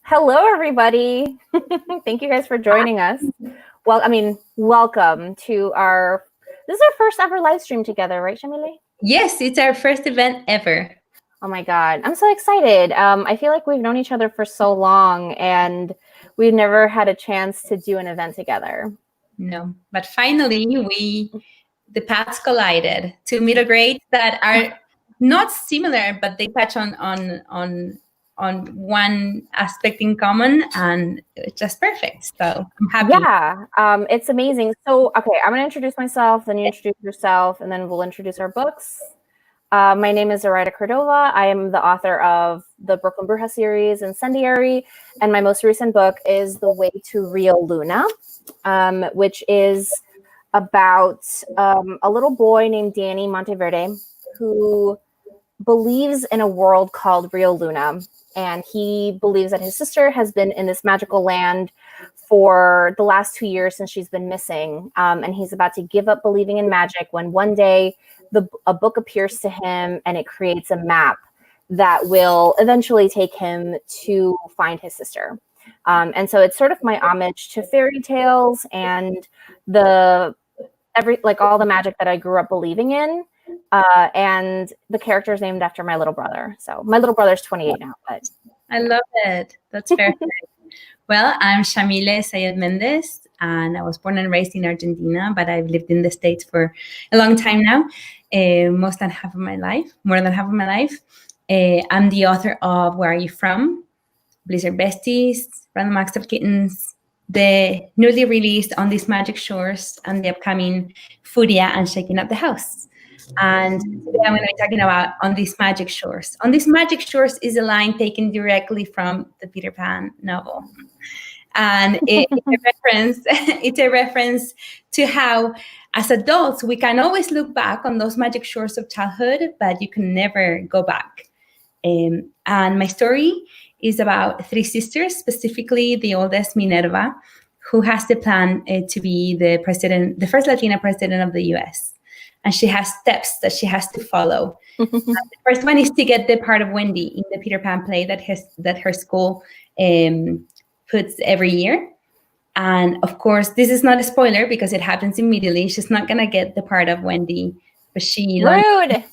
Hello, everybody. Thank you guys for joining us. Well, welcome to this is our first ever live stream together, right, Yamile? Yes, it's our first event ever. Oh my God, I'm so excited. I feel like we've known each other for so long and we've never had a chance to do an event together. No, but finally the paths collided. Two middle grades that are not similar, but they touch on one aspect in common, and it's just perfect. So I'm happy. Yeah, it's amazing. So, okay, I'm going to introduce myself, then you introduce yourself, and then we'll introduce our books. My name is Zoraida Córdova. I am the author of the Brooklyn Bruja series, Incendiary, and my most recent book is The Way to Rio Luna, which is about a little boy named Danny Monteverde who believes in a world called Rio Luna. And he believes that his sister has been in this magical land for the last 2 years since she's been missing. And he's about to give up believing in magic when one day a book appears to him and it creates a map that will eventually take him to find his sister. And so it's sort of my homage to fairy tales and all the magic that I grew up believing in. And the character is named after my little brother. So my little brother's 28 now. But I love it. That's perfect. Well, I'm Yamile Mendez, and I was born and raised in Argentina, but I've lived in the States for a long time now, more than half of my life. I'm the author of Where Are You From? Blizzard Besties, Random Acts of Kittens, the newly released On These Magic Shores, and the upcoming Furia and Shaking Up the House. And today I'm going to be talking about On These Magic Shores. On These Magic Shores is a line taken directly from the Peter Pan novel. And it's a reference to how, as adults, we can always look back on those magic shores of childhood, but you can never go back. And my story is about three sisters, specifically the oldest, Minerva, who has the plan to be the first Latina president of the U.S., and she has steps that she has to follow. The first one is to get the part of Wendy in the Peter Pan play that her school puts every year. And of course, this is not a spoiler because it happens immediately. She's not going to get the part of Wendy, but rude. I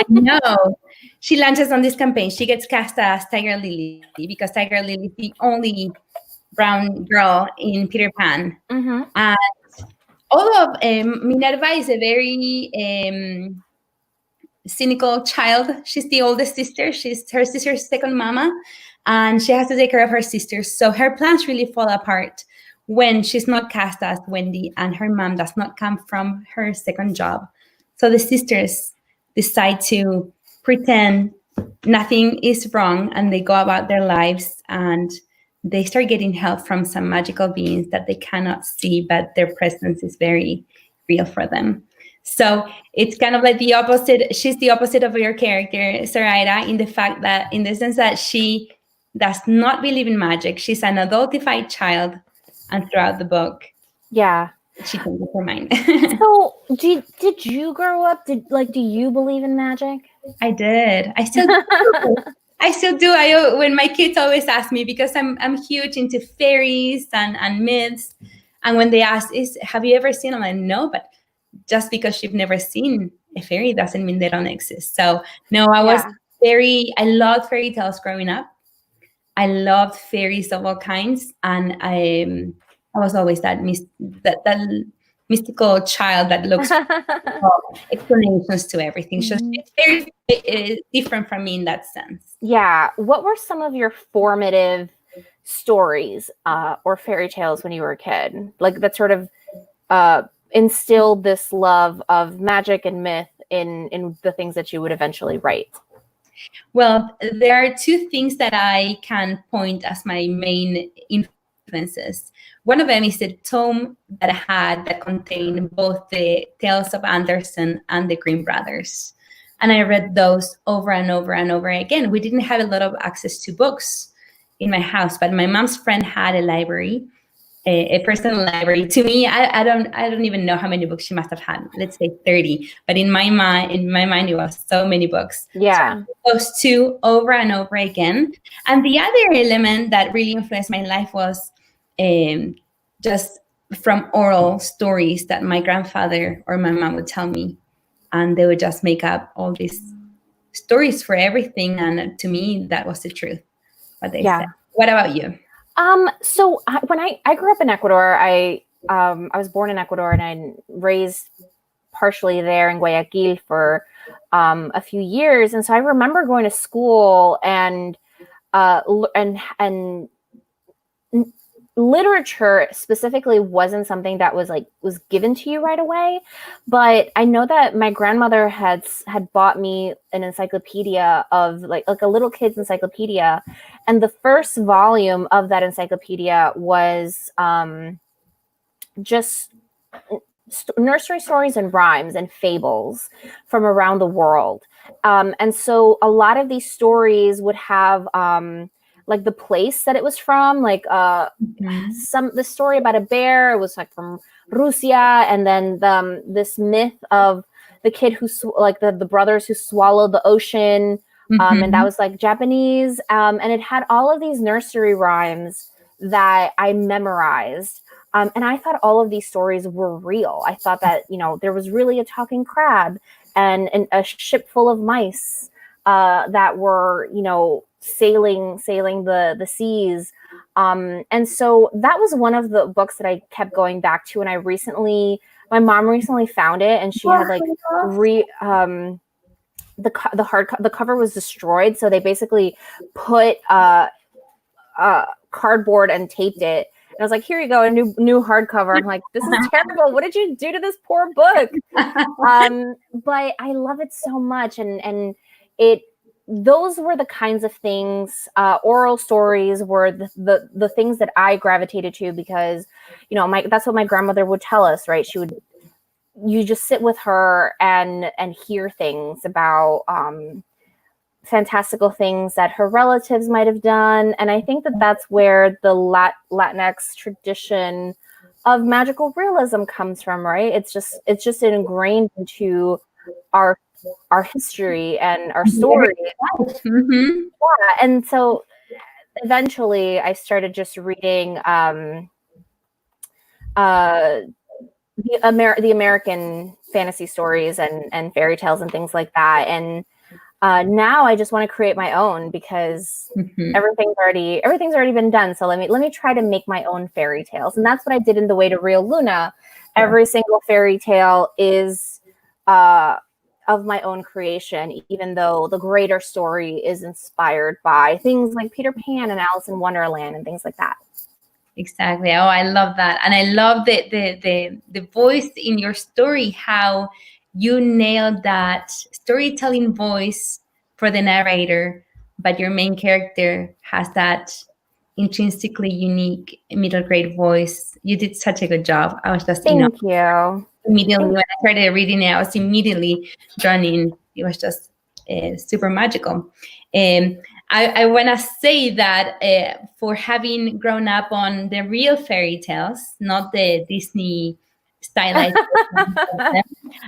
know. She launches on this campaign. She gets cast as Tiger Lily because Tiger Lily is the only brown girl in Peter Pan. Mm-hmm. And although Minerva is a very cynical child, she's the oldest sister. She's her sister's second mama, and she has to take care of her sisters. So her plans really fall apart when she's not cast as Wendy and her mom does not come from her second job. So the sisters decide to pretend nothing is wrong, and they go about their lives, and they start getting help from some magical beings that they cannot see, but their presence is very real for them. So it's kind of like the opposite. She's the opposite of your character, Zoraida, in the sense that she does not believe in magic. She's an adultified child, and throughout the book, she changes her mind. So did you grow up? Do you believe in magic? I did. I still do. I still do. When my kids always ask me, because I'm huge into fairies and myths, and when they ask, have you ever seen them? I'm like, no, but just because you've never seen a fairy doesn't mean they don't exist. So no, I loved fairy tales growing up. I loved fairies of all kinds, and I was always that mystical child that looks for explanations to everything. So it's very different from me in that sense. Yeah. What were some of your formative stories or fairy tales when you were a kid? Like that sort of instilled this love of magic and myth in the things that you would eventually write? Well, there are two things that I can point as my main influences. One of them is the tome that I had that contained both the tales of Andersen and the Grimm brothers. And I read those over and over and over again. We didn't have a lot of access to books in my house, but my mom's friend had a library. a personal library. To me, I don't even know how many books she must have had. Let's say 30. But in my mind, it was so many books. Yeah. So those two over and over again. And the other element that really influenced my life was just from oral stories that my grandfather or my mom would tell me, and they would just make up all these stories for everything. And to me, that was the truth, what they said. What about you? So when I grew up in Ecuador, I was born in Ecuador and I raised partially there in Guayaquil for a few years. And so I remember going to school and literature specifically wasn't something that was given to you right away. But I know that my grandmother had bought me an encyclopedia of like a little kid's encyclopedia. And the first volume of that encyclopedia was just nursery stories and rhymes and fables from around the world. And so a lot of these stories would have like the place that it was from, like the story about a bear, it was like from Russia, and then this myth of the kid who like the brothers who swallowed the ocean, and that was like Japanese, and it had all of these nursery rhymes that I memorized. And I thought all of these stories were real. I thought that, there was really a talking crab and a ship full of mice that were, sailing the seas. And so that was one of the books that I kept going back to. And my mom recently found it, and she had like the cover was destroyed. So they basically put cardboard and taped it. And I was like, here you go, a new hardcover. I'm like, this is terrible. What did you do to this poor book? But I love it so much. And those were the kinds of things, oral stories were the things that I gravitated to because, that's what my grandmother would tell us, right? You just sit with her and hear things about, fantastical things that her relatives might have done. And I think that that's where the Latinx tradition of magical realism comes from, right? It's just ingrained into our history and our story. Yeah. And so eventually I started just reading the American fantasy stories and fairy tales and things like that. And now I just want to create my own because everything's already been done. So let me try to make my own fairy tales. And that's what I did in The Way to Rio Luna. Every single fairy tale is of my own creation, even though the greater story is inspired by things like Peter Pan and Alice in Wonderland and things like that. Exactly. Oh, I love that. And I love the voice in your story, how you nailed that storytelling voice for the narrator, but your main character has that intrinsically unique middle grade voice. You did such a good job. I was just Thank you. Immediately when I started reading it, I was immediately drawn in. It was just super magical. I want to say that for having grown up on the real fairy tales, not the Disney stylized,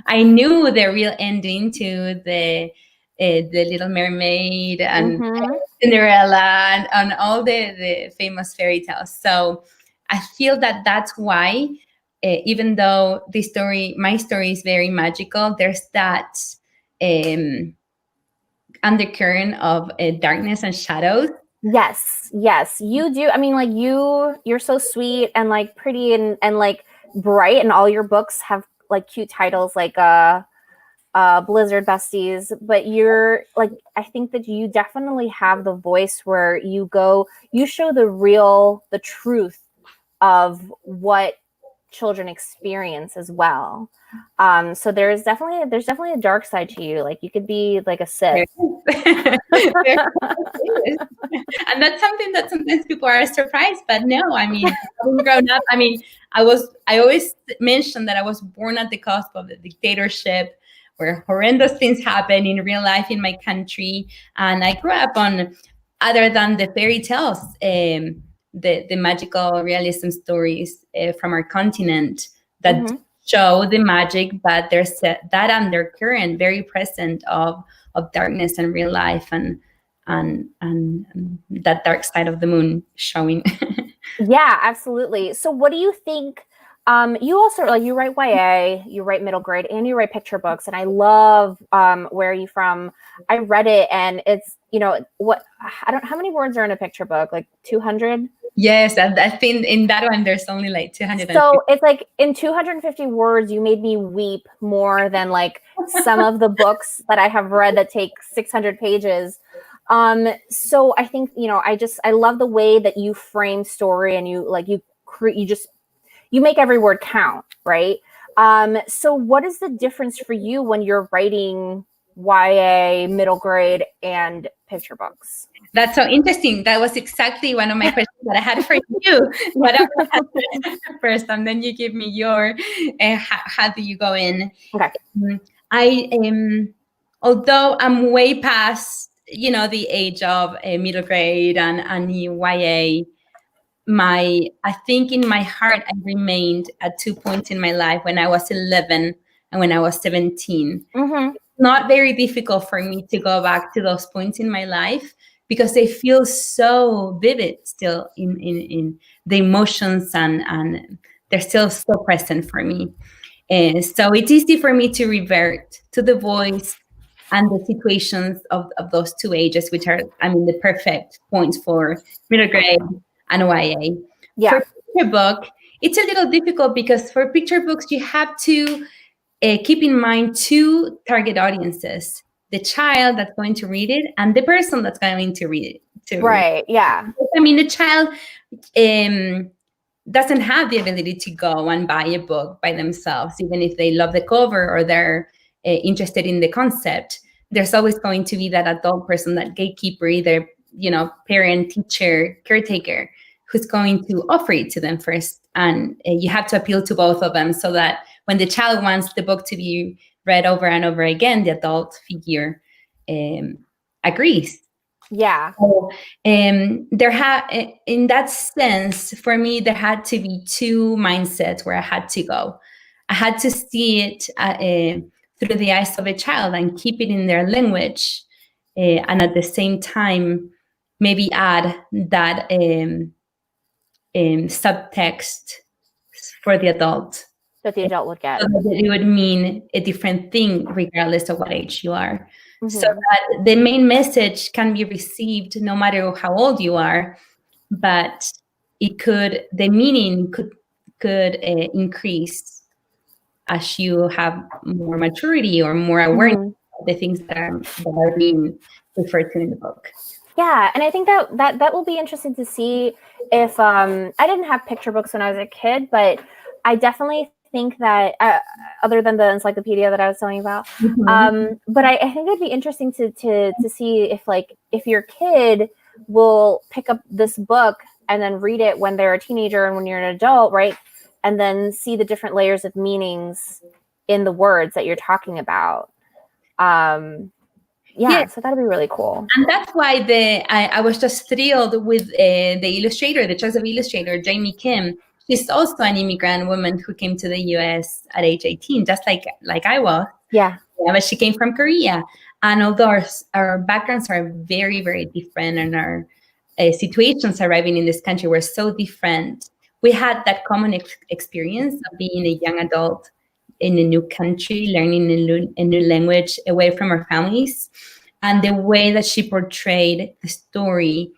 I knew the real ending to the Little Mermaid and Cinderella and all the famous fairy tales. So I feel that that's why, even though my story is very magical, there's that undercurrent of darkness and shadows. Yes, you do. I mean, like you're so sweet and like pretty and like bright, and all your books have like cute titles like Blizzard Besties, but you're like, I think that you definitely have the voice where you show the truth of what children experience as well. So there's definitely a dark side to you. Like you could be like a Sith. And that's something that sometimes people are surprised, but no, I mean, having grown up, I mean, I always mention that I was born at the cusp of the dictatorship where horrendous things happen in real life in my country. And I grew up on, other than the fairy tales, the magical realism stories from our continent that Mm-hmm. show the magic, but there's that undercurrent very present of darkness and real life and that dark side of the moon showing. Yeah, absolutely. So what do you think? You also, like, you write YA, you write middle grade, and you write picture books. And I love Where Are You From? I read it, and it's, how many words are in a picture book? Like 200? Yes, I think in that one there's only like 250. So it's like in 250 words, you made me weep more than like some of the books that I have read that take 600 pages. So I think, I love the way that you frame story, and you make every word count, right? So what is the difference for you when you're writing YA, middle grade, and picture books? That's so interesting. That was exactly one of my questions that I had for you. What I was first, and then you give me your, how do you go in? Okay. I although I'm way past, the age of middle grade and YA, I think in my heart, I remained at 2 points in my life, when I was 11 and when I was 17. Mm-hmm. Not very difficult for me to go back to those points in my life, because they feel so vivid still in the emotions, and they're still so present for me. And so it's easy for me to revert to the voice and the situations of those two ages, which are, the perfect points for middle grade and YA. Yeah. For picture book, it's a little difficult, because for picture books, you have to keep in mind two target audiences: the child that's going to read it and the person that's going to read it. Right. Yeah. The child doesn't have the ability to go and buy a book by themselves, even if they love the cover or they're interested in the concept. There's always going to be that adult person, that gatekeeper, either parent, teacher, caretaker, who's going to offer it to them first. And you have to appeal to both of them, so that when the child wants the book to be read over and over again, the adult figure agrees. Yeah. So, in that sense, for me, there had to be two mindsets where I had to go. I had to see it through the eyes of a child and keep it in their language, and at the same time, maybe add that subtext for the adult, That the adult would get. so that it would mean a different thing regardless of what age you are. Mm-hmm. So that the main message can be received no matter how old you are, but the meaning could increase as you have more maturity or more awareness of the things that are being referred to in the book. Yeah, and I think that will be interesting to see if I didn't have picture books when I was a kid, but I definitely think that other than the encyclopedia that I was telling you about, but I think it'd be interesting to see if your kid will pick up this book and then read it when they're a teenager and when you're an adult, right? And then see the different layers of meanings in the words that you're talking about. Yeah, so that'd be really cool. And that's why I was just thrilled with the choice of illustrator, Jamie Kim. She's also an immigrant woman who came to the U.S. at age 18, just like I was. Yeah, but she came from Korea. And although our backgrounds are very, very different, and our situations arriving in this country were so different, we had that common experience of being a young adult in a new country, learning a new language away from our families. And the way that she portrayed the story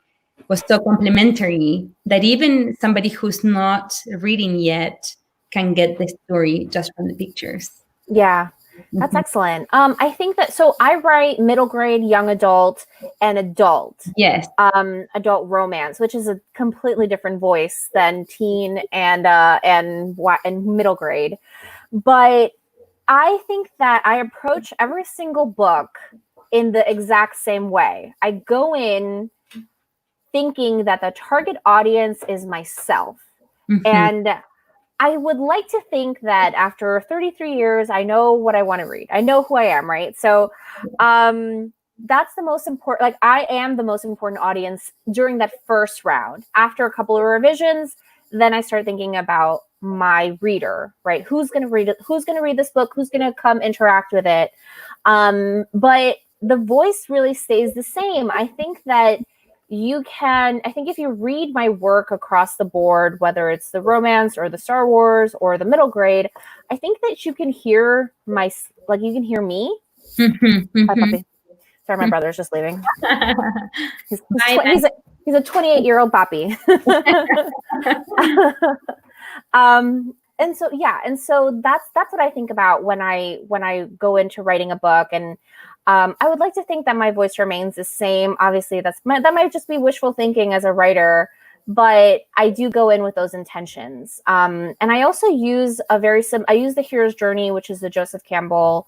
was so complimentary that even somebody who's not reading yet can get the story just from the pictures. Yeah, that's excellent. I think that, so I write middle grade, young adult, and adult. Yes. Adult romance, which is a completely different voice than teen and middle grade. But I think that I approach every single book in the exact same way. I go in thinking that the target audience is myself. And I would like to think that after 33 years, I know what I want to read. I know who I am, right? So that's the most important. Like, I am the most important audience during that first round. After a couple of revisions, then I start thinking about my reader, right? Who's going to read it? Who's going to read this book? Who's going to come interact with it? But the voice really stays the same. I think that I think if you read my work across the board, whether it's the romance or the Star Wars or the middle grade, I think that you can hear you can hear me. Hi, puppy. Sorry, my brother's just leaving. He's a 28-year-old puppy. And so that's what I think about when I go into writing a book. And I would like to think that my voice remains the same. Obviously, that might just be wishful thinking as a writer, but I do go in with those intentions. And I also use I use the hero's journey, which is the Joseph Campbell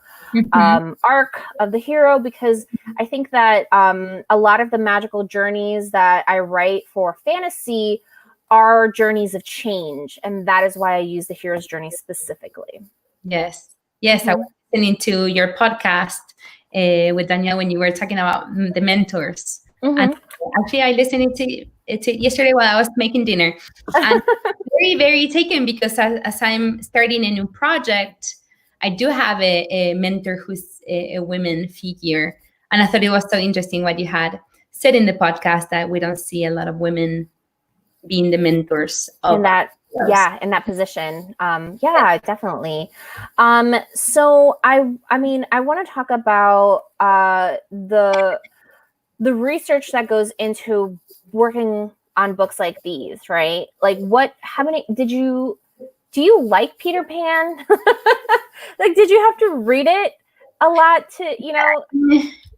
arc of the hero, because I think that a lot of the magical journeys that I write for fantasy are journeys of change, and that is why I use the hero's journey specifically. Yes. I was listening to your podcast with Danielle when you were talking about the mentors. And actually, I listened to it yesterday while I was making dinner. And very, very taken, because as I'm starting a new project, I do have a mentor who's a women figure. And I thought it was so interesting what you had said in the podcast, that we don't see a lot of women being the mentors of in that position. Definitely. So I want to talk about the research that goes into working on books like these, right? Like, do you like Peter Pan? Like, did you have to read it a lot to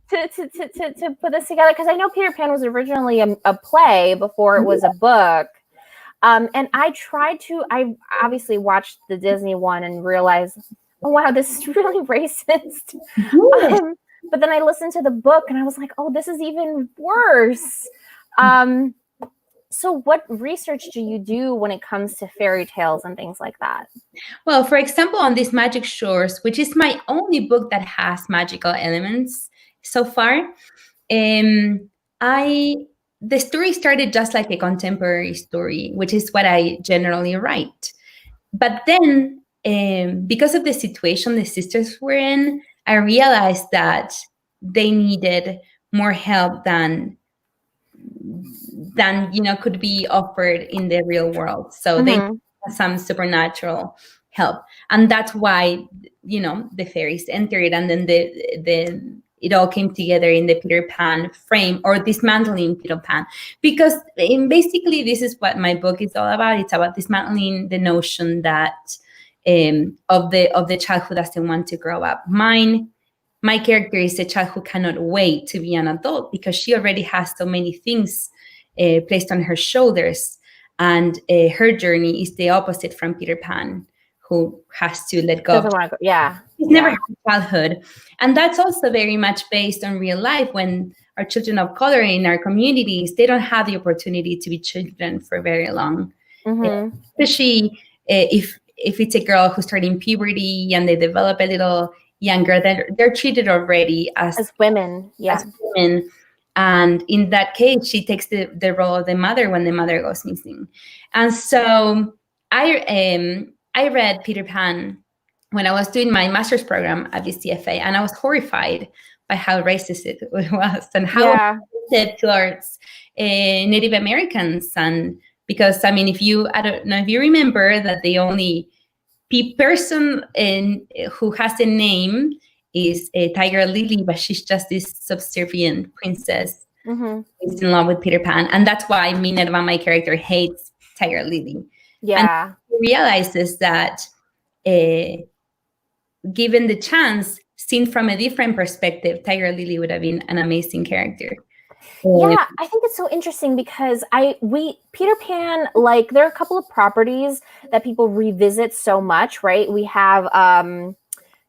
put this together? Because I know Peter Pan was originally a play before it was a book. And I obviously watched the Disney one and realized, oh, wow, this is really racist. But then I listened to the book and I was like, oh, this is even worse. So what research do you do when it comes to fairy tales and things like that? Well, for example, on this Magic Shores, which is my only book that has magical elements so far, the story started just like a contemporary story, which is what I generally write. But then, because of the situation the sisters were in, I realized that they needed more help than could be offered in the real world. So they need some supernatural help, and that's why the fairies entered, and then it all came together in the Peter Pan frame, or dismantling Peter Pan, because basically this is what my book is all about. It's about dismantling the notion that of the child who doesn't want to grow up. My character is a child who cannot wait to be an adult, because she already has so many things placed on her shoulders, and her journey is the opposite from Peter Pan, who has to let go. He's never had a childhood. And that's also very much based on real life, when our children of color in our communities, they don't have the opportunity to be children for very long. Especially if it's a girl who's starting puberty and they develop a little younger, they're treated already as women. As women. And in that case, she takes the role of the mother when the mother goes missing. And so I read Peter Pan when I was doing my master's program at the CFA, and I was horrified by how racist it was and how it towards Native Americans. And because, I don't know if you remember that the only person who has a name is Tiger Lily, but she's just this subservient princess who's in love with Peter Pan. And that's why Minerva, my character, hates Tiger Lily. Yeah. And he realizes that given the chance, seen from a different perspective, Tiger Lily would have been an amazing character. Yeah, I think it's so interesting because Peter Pan, like, there are a couple of properties that people revisit so much, right? We have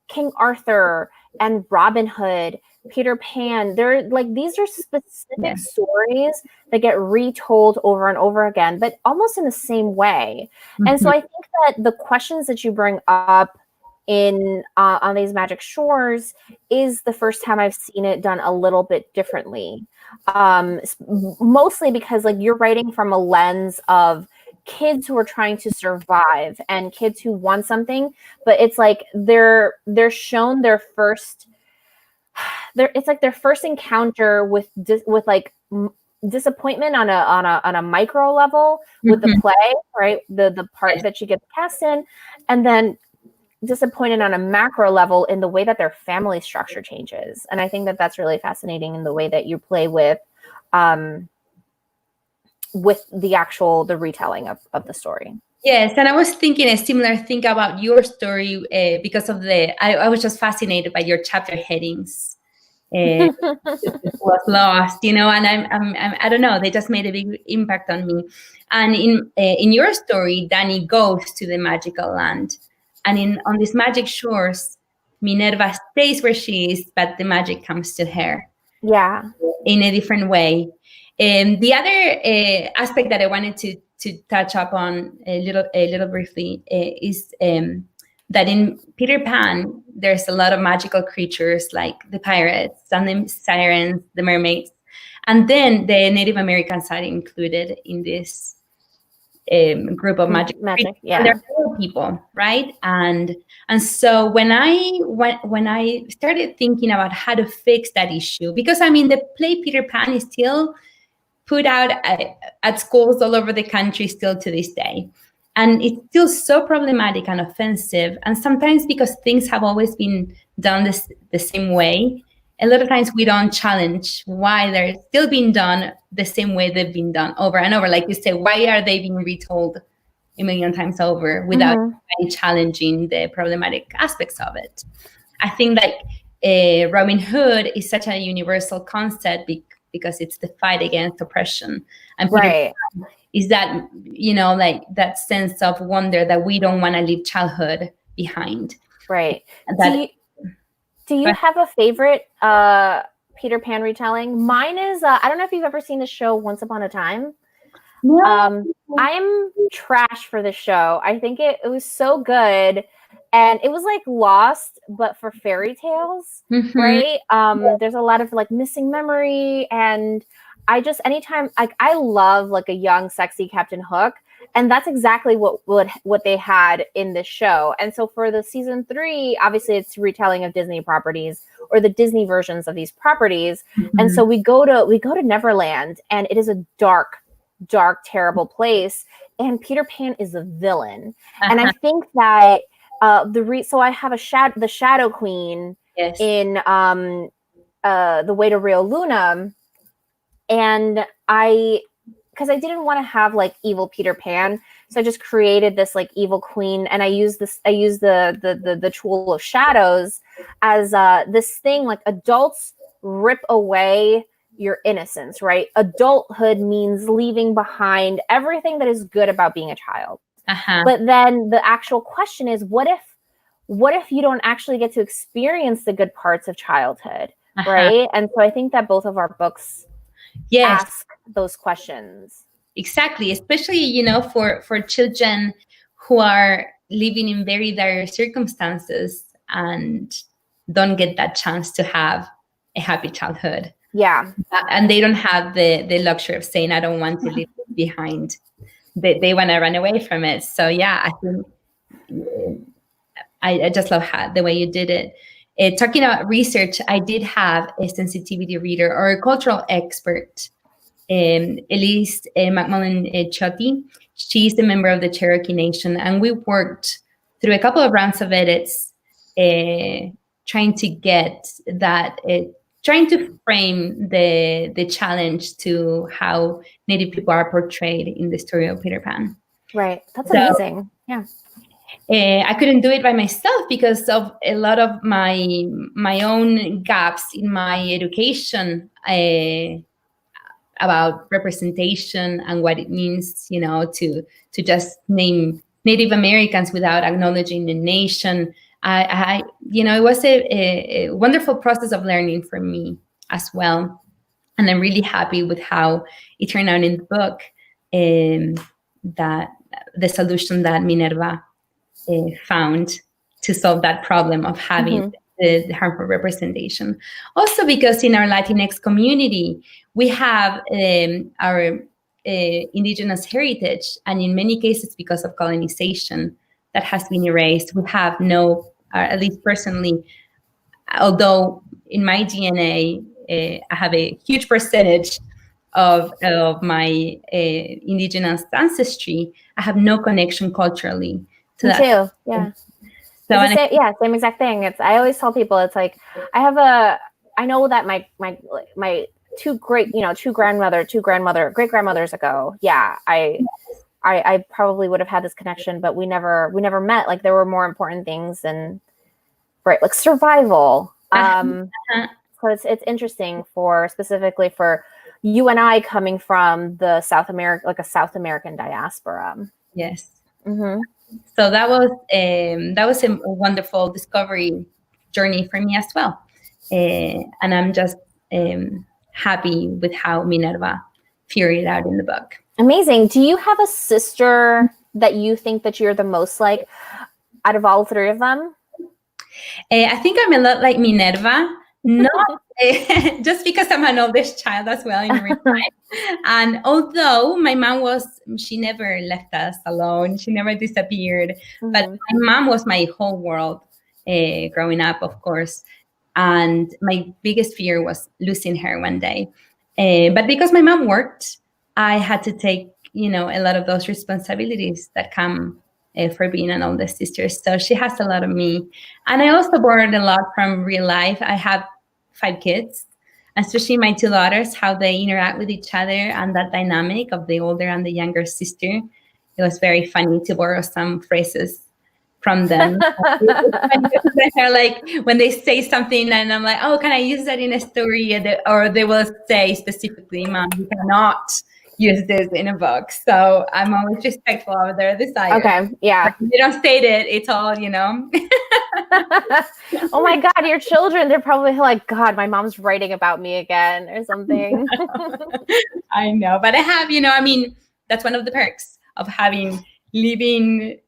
King Arthur and Robin Hood, Peter Pan. They're like, these are specific stories that get retold over and over again, but almost in the same way. And so I think that the questions that you bring up in on these magic shores is the first time I've seen it done a little bit differently. Mostly because like you're writing from a lens of kids who are trying to survive and kids who want something, but it's like they're shown their first it's like their first encounter with like disappointment on a micro level with the play, right? The part that she gets cast in, and then disappointed on a macro level in the way that their family structure changes. And I think that that's really fascinating in the way that you play with the retelling of the story. Yes, and I was thinking a similar thing about your story because of I was just fascinated by your chapter headings. Was lost, and I don't know, they just made a big impact on me. And in your story, Danny goes to the magical land, and on these magic shores, Minerva stays where she is, but the magic comes to her. Yeah, in a different way. The other aspect that I wanted to touch up on a little briefly is that in Peter Pan, there's a lot of magical creatures like the pirates and the sirens, the mermaids, and then the Native Americans are included in this group of magic. Yeah, and they're real people, right? And so when I started thinking about how to fix that issue, because I mean the play Peter Pan is still put out at schools all over the country still to this day. And it's still so problematic and offensive. And sometimes because things have always been done the same way, a lot of times we don't challenge why they're still being done the same way they've been done over and over. Like you say, why are they being retold a million times over without challenging the problematic aspects of it? I think like Robin Hood is such a universal concept because it's the fight against oppression. And right. Is that, like that sense of wonder that we don't want to leave childhood behind. Right. Do you have a favorite Peter Pan retelling? Mine is, I don't know if you've ever seen the show Once Upon a Time. No. I'm trash for the show. I think it was so good. And it was like Lost, but for fairy tales, right? There's a lot of like missing memory. And I just, anytime, like I love like a young, sexy Captain Hook. And that's exactly what they had in this show. And so for the season 3, obviously it's retelling of Disney properties or the Disney versions of these properties. And so we go to Neverland, and it is a dark, terrible place. And Peter Pan is a villain. And I think that so I have the Shadow Queen in The Way to Rio Luna, and because I didn't want to have like evil Peter Pan, so I just created this like evil queen, and I used the tool of shadows as this thing. Like adults rip away your innocence, right? Adulthood means leaving behind everything that is good about being a child. But then the actual question is, what if you don't actually get to experience the good parts of childhood, right? And so I think that both of our books ask those questions. Exactly, especially for children who are living in very dire circumstances and don't get that chance to have a happy childhood. Yeah, and they don't have the luxury of saying, I don't want to leave it behind. They want to run away from it. So yeah, I think I just love the way you did it. Talking about research, I did have a sensitivity reader or a cultural expert, Elise McMullen Chotti. She's a member of the Cherokee Nation, and we worked through a couple of rounds of edits, trying to get that, trying to frame the challenge to how Native people are portrayed in the story of Peter Pan. Right, that's amazing. Yeah. I couldn't do it by myself because of a lot of my own gaps in my education about representation and what it means, to just name Native Americans without acknowledging the nation. It was a wonderful process of learning for me as well. And I'm really happy with how it turned out in the book, that the solution that Minerva found to solve that problem of having the harmful representation. Also because in our Latinx community, we have our indigenous heritage, and in many cases because of colonization that has been erased, we have no, at least personally, although in my DNA, I have a huge percentage of my indigenous ancestry, I have no connection culturally to that. Me too, yeah. So same exact thing. I always tell people, it's like, I know that my great grandmothers ago, I probably would have had this connection, but we never met. Like, there were more important things than, right, like survival. So it's interesting specifically for you and I coming from the South American diaspora. Yes. So that was a wonderful discovery journey for me as well, and I'm just happy with how Minerva figured it out in the book. Amazing. Do you have a sister that you think that you're the most like out of all three of them? I think I'm a lot like Minerva, not just because I'm an oldest child as well in real life. And although my mom she never left us alone, she never disappeared, but my mom was my whole world growing up, of course. And my biggest fear was losing her one day. But because my mom worked, I had to take, a lot of those responsibilities that come for being an oldest sister. So she has a lot of me. And I also borrowed a lot from real life. I have 5 kids, especially my 2 daughters, how they interact with each other and that dynamic of the older and the younger sister. It was very funny to borrow some phrases from them. They're like, when they say something and I'm like, oh, can I use that in a story? Or they will say specifically, Mom, you cannot use this in a book. So I'm always respectful of their desire. Okay, yeah. If they don't state it, it's all, Oh my God, your children, they're probably like, God, my mom's writing about me again or something. I know, but I have, that's one of the perks of having living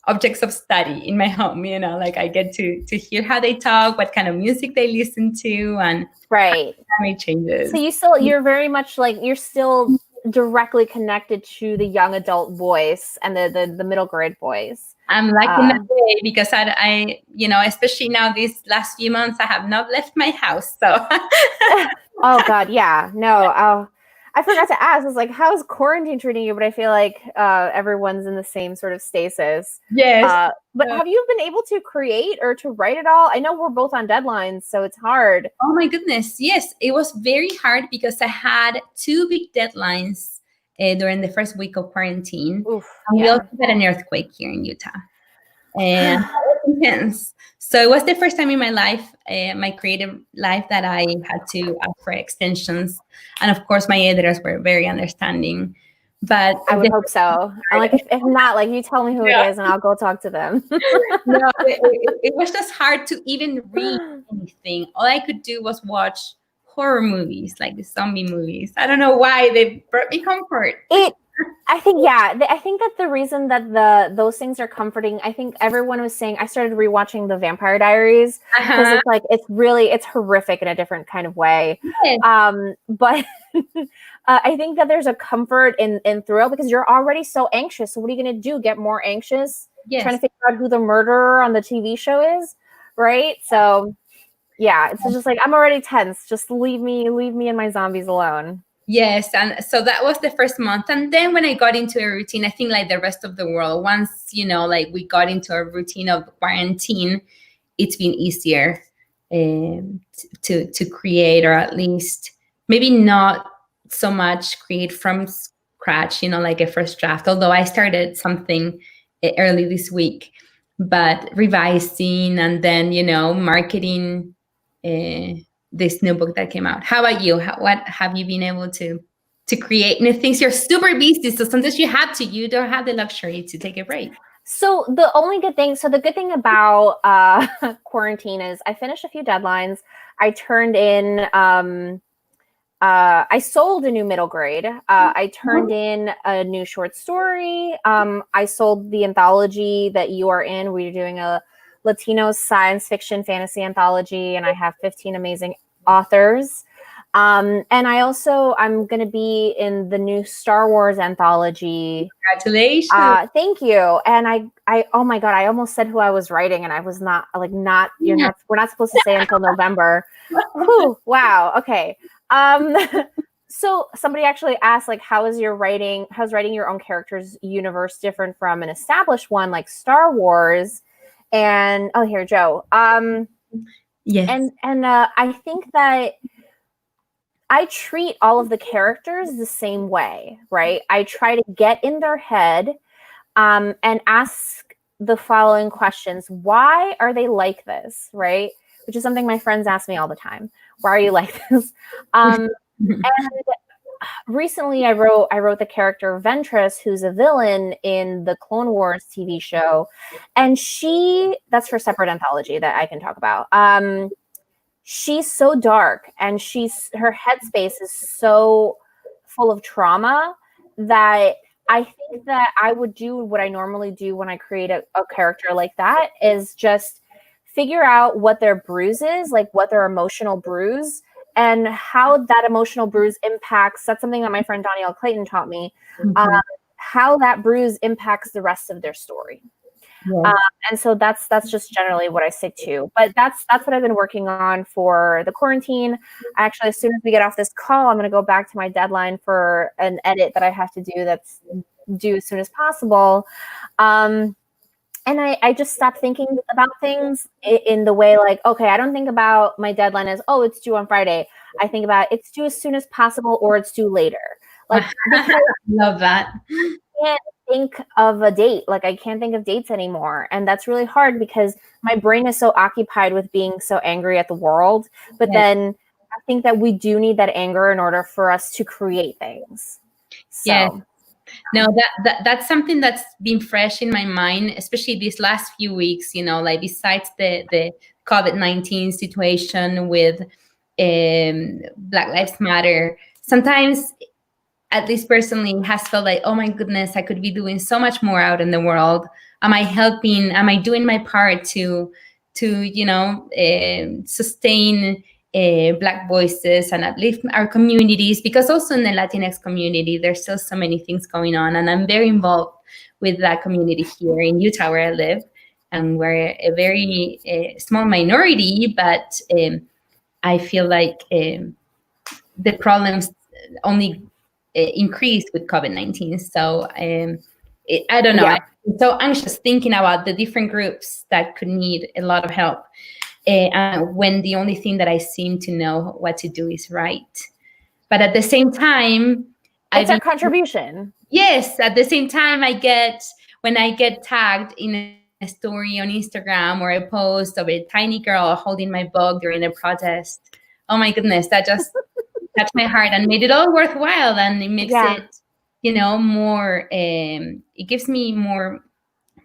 objects of study in my home, like I get to hear how they talk, what kind of music they listen to, and right. how it changes. So you're very much like, you're still directly connected to the young adult voice and the middle grade voice. I'm lucky in that way because I especially now these last few months, I have not left my house. So. Oh God, yeah, no. I forgot to ask. I was like, "How's quarantine treating you?" But I feel like everyone's in the same sort of stasis. Yes. But have you been able to create or to write at all? I know we're both on deadlines, so it's hard. Oh my goodness, yes, it was very hard because I had 2 big deadlines during the first week of quarantine. Oof, and we also had an earthquake here in Utah, and that was intense. So it was the first time in my life, my creative life, that I had to ask for extensions. And of course, my editors were very understanding. But I would hope so. I'm like, if not, like, you tell me who it is and I'll go talk to them. No, it was just hard to even read anything. All I could do was watch horror movies, like the zombie movies. I don't know why, they brought me comfort. I think that the reason that those things are comforting, I think everyone was saying, I started rewatching the Vampire Diaries because it's like, it's horrific in a different kind of way. Yes. But I think that there's a comfort in thrill because you're already so anxious. So what are you going to do? Get more anxious? Yes. Trying to figure out who the murderer on the TV show is, right? So yeah, it's just like, I'm already tense. Just leave me and my zombies alone. Yes, and so that was the first month. And then when I got into a routine, I think like the rest of the world, once, like we got into a routine of quarantine, it's been easier to create, or at least maybe not so much create from scratch, like a first draft, although I started something early this week, but revising and then, marketing this new book that came out. How about you? What have you been able to create new things? You're super busy, so sometimes you don't have the luxury to take a break. So the good thing about quarantine is I finished a few deadlines. I turned in I sold a new middle grade. I turned in a new short story. I sold the anthology that you are in. We're doing a Latino science fiction fantasy anthology, and I have 15 amazing authors. And I'm going to be in the new Star Wars anthology. Congratulations. Thank you. And oh my God, I almost said who I was writing, and I was not, we're not supposed to say until November. Whew, wow. Okay. So somebody actually asked, like, how's writing your own character's universe different from an established one like Star Wars? And here, Joe. Yes. And I think that I treat all of the characters the same way, right? I try to get in their head and ask the following questions. Why are they like this, right? Which is something my friends ask me all the time. Why are you like this? And recently I wrote the character Ventress, who's a villain in the Clone Wars TV show. And that's for separate anthology that I can talk about. She's so dark, and her headspace is so full of trauma that I think that I would do what I normally do when I create a character like that, is just figure out what their bruise is, like what their emotional bruise, and how that emotional bruise impacts. That's something that my friend Donnie L. Clayton taught me, how that bruise impacts the rest of their story. Yeah. And so that's just generally what I stick to. But that's what I've been working on for the quarantine. Actually, as soon as we get off this call, I'm going to go back to my deadline for an edit that I have to do that's due as soon as possible. And I just stopped thinking about things in the way like, okay, I don't think about my deadline as, oh, it's due on Friday. I think about it's due as soon as possible or it's due later. Like, love that. I can't think of a date. Like, I can't think of dates anymore. And that's really hard because my brain is so occupied with being so angry at the world. But then I think that we do need that anger in order for us to create things. So. Yes. No, that's something that's been fresh in my mind, especially these last few weeks, like besides the COVID-19 situation with Black Lives Matter, sometimes, at least personally, has felt like, oh my goodness, I could be doing so much more out in the world. Am I helping? Am I doing my part to sustain Black voices and uplift our communities? Because also in the Latinx community, there's still so many things going on. And I'm very involved with that community here in Utah, where I live. And we're a very small minority, but I feel like the problems only increased with COVID-19. So I don't know. Yeah. I'm so anxious thinking about the different groups that could need a lot of help. When the only thing that I seem to know what to do is write. But at the same time, it's our contribution. Yes, at the same time, when I get tagged in a story on Instagram or a post of a tiny girl holding my book during a protest, oh my goodness, that just touched my heart and made it all worthwhile. And it makes it, more, it gives me more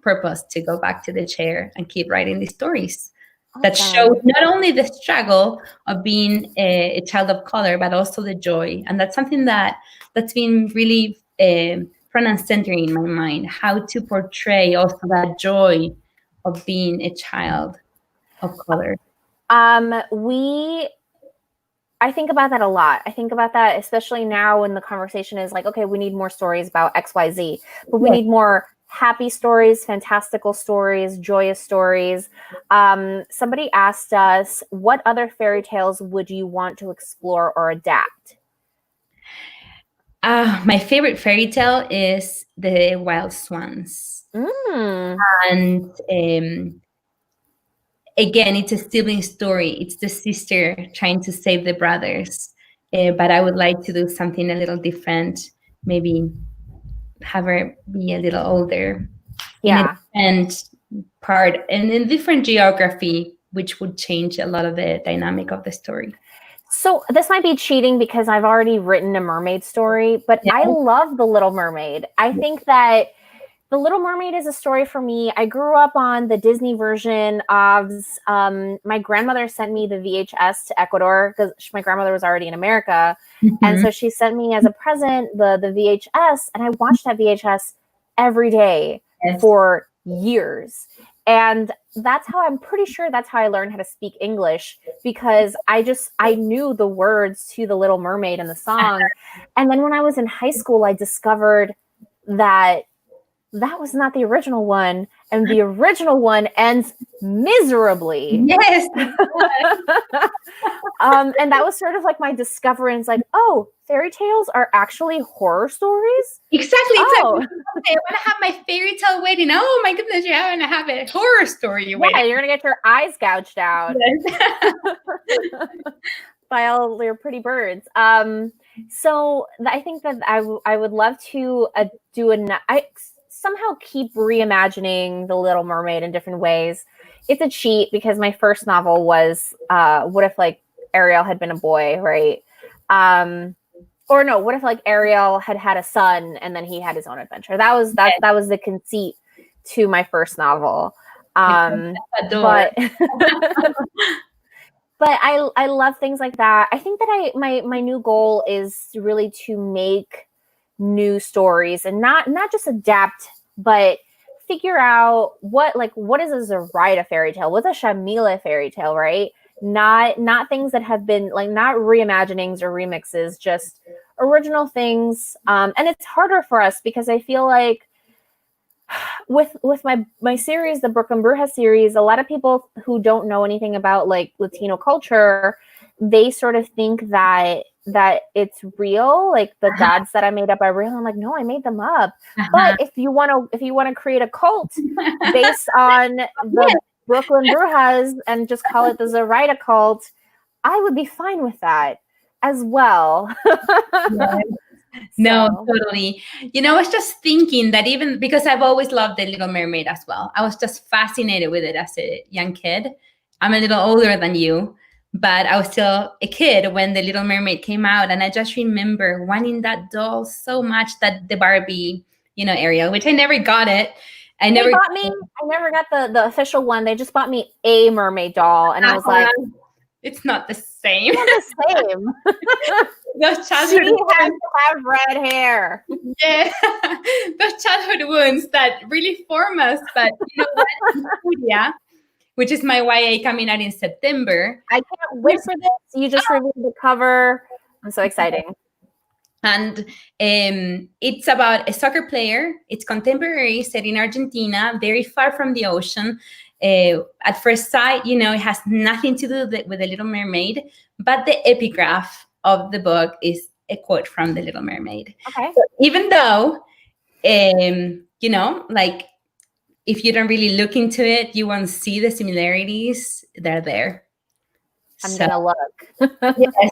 purpose to go back to the chair and keep writing these stories. That show not only the struggle of being a child of color, but also the joy. And that's something that's been really front and center in my mind, how to portray also that joy of being a child of color. I think about that a lot. I think about that, especially now when the conversation is like, okay, we need more stories about XYZ, but we need more happy stories, fantastical stories, joyous stories. Somebody asked us, what other fairy tales would you want to explore or adapt? My favorite fairy tale is The Wild Swans. And again, it's a sibling story. It's the sister trying to save the brothers. But I would like to do something a little different, maybe have her be a little older, and in a different geography, which would change a lot of the dynamic of the story. So this might be cheating because I've already written a mermaid story, but I love The Little Mermaid. I think that The Little Mermaid is a story for me. I grew up on the Disney version of, my grandmother sent me the VHS to Ecuador because my grandmother was already in America. And so she sent me as a present the VHS, and I watched that VHS every day for years. And that's how, I'm pretty sure that's how I learned how to speak English, because I knew the words to The Little Mermaid and the song. And then when I was in high school, I discovered that was not the original one, and the original one ends miserably. Yes. And that was sort of like my discovery. It's like, oh, fairy tales are actually horror stories? Exactly. Oh. It's like, I want to have my fairy tale wedding. Oh my goodness, you're going to have a horror story wedding. Yeah, you're going to get your eyes gouged out. Yes. By all your pretty birds. So I think that I would love to somehow keep reimagining The Little Mermaid in different ways. It's a cheat because my first novel was what if like Ariel had been a boy, right? Or no, what if like Ariel had a son and then he had his own adventure? That was the conceit to my first novel. But I love things like that. I think that my new goal is really to make new stories and not just adapt, but figure out what is a Zoraida fairy tale, what's a Yamile fairy tale, right? Not things that have been like, not reimaginings or remixes, just original things. And it's harder for us because I feel like with my series, the Brooklyn Bruja series, a lot of people who don't know anything about like Latino culture, they sort of think that it's real, like the gods that I made up are real. I'm like, no, I made them up. But if you want to create a cult based on the Brooklyn Brujas and just call it the Zoraida cult, I would be fine with that as well. No, totally. I was just thinking that even because I've always loved The Little Mermaid as well. I was just fascinated with it as a young kid. I'm a little older than you, but I was still a kid when The Little Mermaid came out. And I just remember wanting that doll so much, that the Barbie, Ariel, which I never got it. I never got the official one. They just bought me a mermaid doll. And I was like, it's not the same. It's not the same. Those childhood wounds have red hair. Yeah, those childhood wounds that really form us. But you know what? Yeah, which is my YA coming out in September. I can't wait for this. You just reviewed the cover. I'm so excited. And it's about a soccer player. It's contemporary, set in Argentina, very far from the ocean. At first sight, it has nothing to do with The Little Mermaid, but the epigraph of the book is a quote from The Little Mermaid. Okay. So even though, like if you don't really look into it, you won't see the similarities. They're there. I'm gonna look. Yes,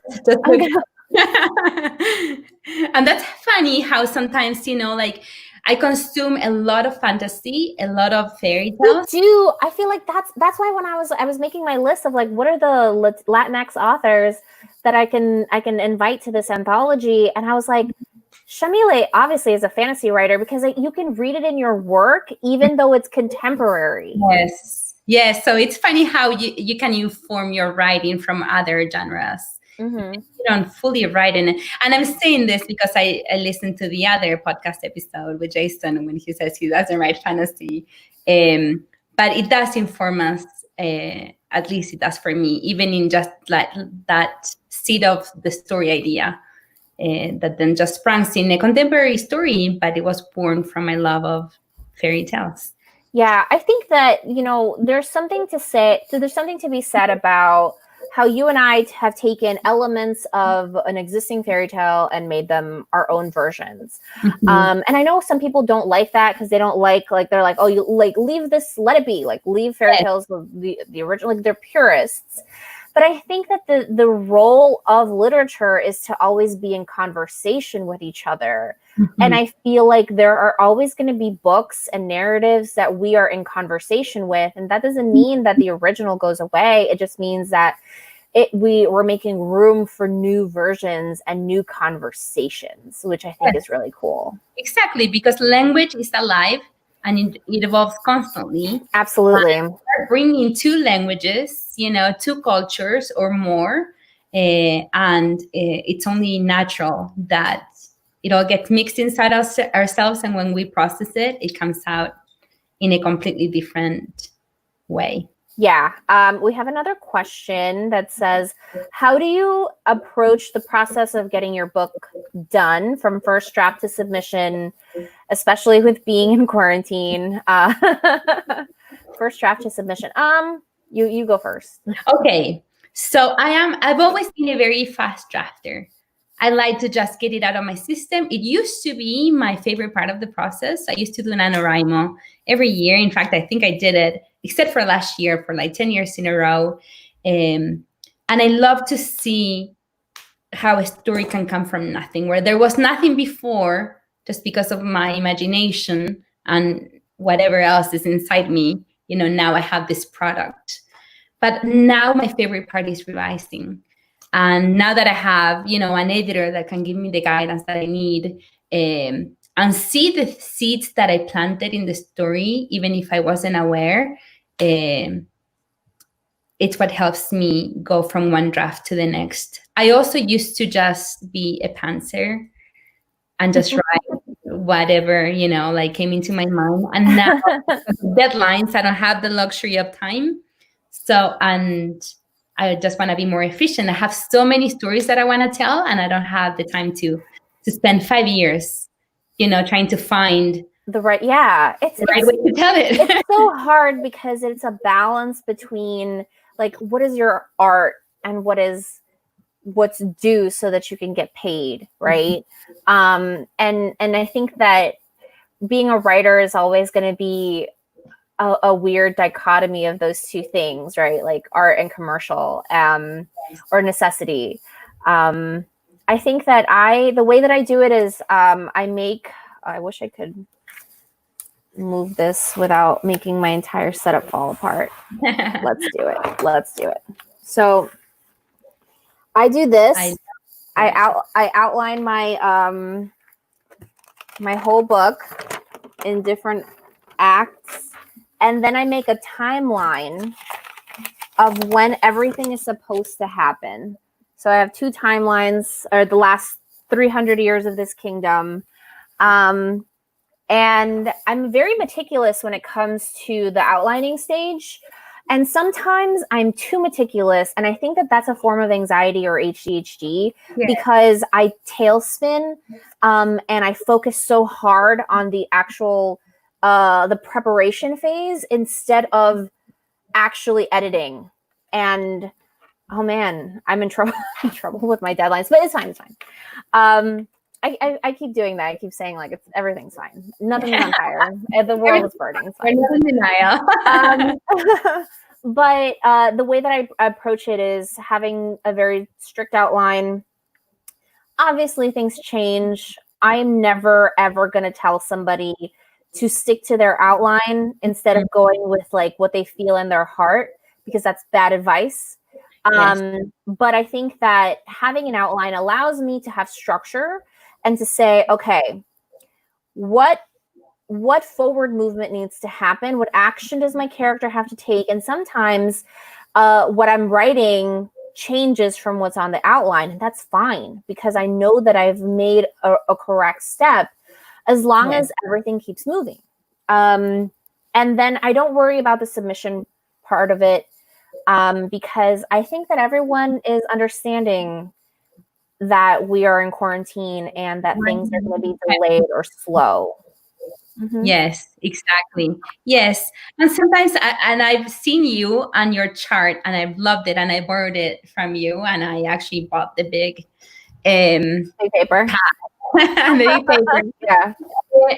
and that's funny how sometimes, like I consume a lot of fantasy, a lot of fairy tales. Me too. I feel like that's why when I was making my list of like what are the Latinx authors that I can invite to this anthology, and I was like, Yamile obviously is a fantasy writer because you can read it in your work even though it's contemporary. Yes. So it's funny how you can inform your writing from other genres. Mm-hmm. You don't fully write in it. And I'm saying this because I listened to the other podcast episode with Jason when he says he doesn't write fantasy. But it does inform us, at least it does for me, even in just like that seed of the story idea that then just springs in a contemporary story, but it was born from my love of fairy tales. Yeah, I think that, there's something to be said about how you and I have taken elements of an existing fairy tale and made them our own versions. Mm-hmm. And I know some people don't like that because they don't like they're like, oh, you like leave this, let it be, like leave fairy tales the original, like they're purists. But I think that the role of literature is to always be in conversation with each other. Mm-hmm. And I feel like there are always going to be books and narratives that we are in conversation with. And that doesn't mean that the original goes away. It just means that we're making room for new versions and new conversations, which I think is really cool. Exactly, because language is alive. and it evolves constantly. Absolutely. Bringing two languages, two cultures or more, and it's only natural that it all gets mixed inside ourselves, and when we process it, it comes out in a completely different way. Yeah. We have another question that says, how do you approach the process of getting your book done from first draft to submission, especially with being in quarantine? First draft to submission. You go first. Okay. So I've always been a very fast drafter. I like to just get it out of my system. It used to be my favorite part of the process. I used to do NaNoWriMo every year. In fact, I think I did it, except for last year, for like 10 years in a row. And I love to see how a story can come from nothing, where there was nothing before, just because of my imagination and whatever else is inside me. Now I have this product. But now my favorite part is revising. And now that I have, an editor that can give me the guidance that I need, and see the seeds that I planted in the story, even if I wasn't aware, it's what helps me go from one draft to the next. I also used to just be a pantser and just write whatever, came into my mind. And now, deadlines, I don't have the luxury of time. So, and I just want to be more efficient. I have so many stories that I want to tell, and I don't have the time to spend 5 years, trying to find the right way to tell it. It's so hard because it's a balance between like what is your art and what's due so that you can get paid, right? And I think that being a writer is always going to be a weird dichotomy of those two things, right? Like art and commercial, or necessity. I think that the way that I do it is I wish I could move this without making my entire setup fall apart. Let's do it. So I do this. I outline my my whole book in different acts. And then I make a timeline of when everything is supposed to happen. So I have two timelines, or the last 300 years of this kingdom. And I'm very meticulous when it comes to the outlining stage. And sometimes I'm too meticulous. And I think that that's a form of anxiety or ADHD, because I tailspin and I focus so hard on the actual the preparation phase instead of actually editing. And oh man, I'm in trouble with my deadlines, but it's fine. I keep doing that. I keep saying like everything's fine. Nothing's on fire. The world is burning. It's fine. I'm in denial. But the way that I approach it is having a very strict outline. Obviously, things change. I'm never ever going to tell somebody to stick to their outline instead of going with like what they feel in their heart, because that's bad advice. But I think that having an outline allows me to have structure and to say, okay, what forward movement needs to happen? What action does my character have to take? And sometimes what I'm writing changes from what's on the outline, and that's fine because I know that I've made a correct step, as long as everything keeps moving. And then I don't worry about the submission part of it, because I think that everyone is understanding that we are in quarantine and that things are going to be delayed or slow. Mm-hmm. Yes, exactly. Yes. And sometimes, I've seen you on your chart and I've loved it, and I borrowed it from you, and I actually bought the big paper. Yeah.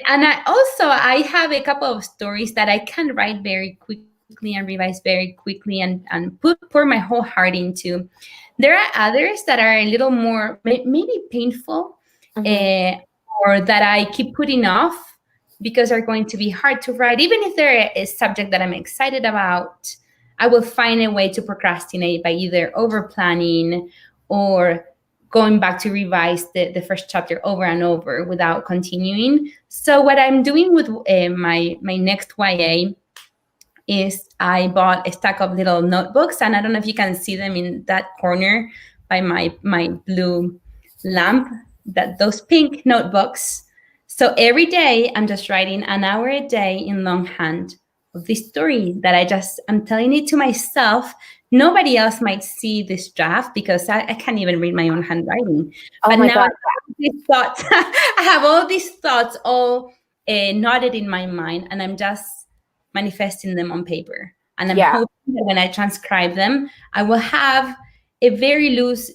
And I have a couple of stories that I can write very quickly and revise very quickly and pour my whole heart into. There are others that are a little more maybe painful, or that I keep putting off because they're going to be hard to write. Even if they're a subject that I'm excited about, I will find a way to procrastinate by either over planning or going back to revise the first chapter over and over without continuing. So what I'm doing with my next YA is I bought a stack of little notebooks, and I don't know if you can see them in that corner by my blue lamp, that those pink notebooks. So every day I'm just writing an hour a day in longhand of this story that I'm telling it to myself. Nobody else might see this draft because I can't even read my own handwriting. Oh but my now God. I have all these thoughts all knotted in my mind, and I'm just manifesting them on paper. And I'm hoping that when I transcribe them, I will have a very loose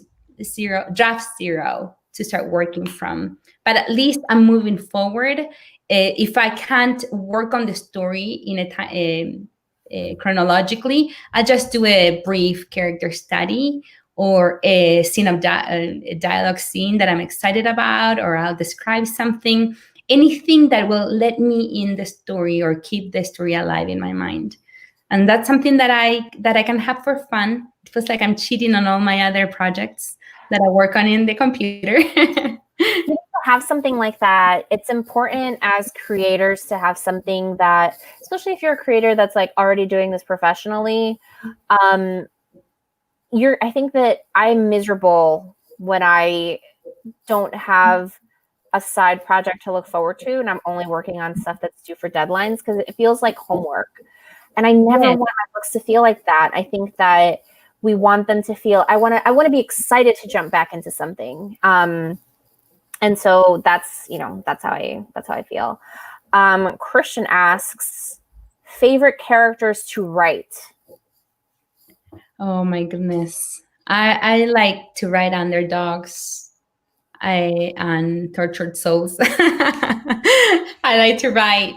draft zero to start working from. But at least I'm moving forward. If I can't work on the story in chronologically, I just do a brief character study or a scene of a dialogue scene that I'm excited about, or I'll describe something. Anything that will let me in the story or keep the story alive in my mind. And that's something that I can have for fun. It feels like I'm cheating on all my other projects that I work on in the computer. You have something like that. It's important as creators to have something that, especially if you're a creator that's like already doing this professionally, I think that I'm miserable when I don't have a side project to look forward to, and I'm only working on stuff that's due for deadlines, because it feels like homework. And I never want my books to feel like that. I think that we want them to feel, I want to be excited to jump back into something. And so that's how I feel. Christian asks, favorite characters to write. Oh my goodness. I like to write underdogs. And tortured souls. I like to write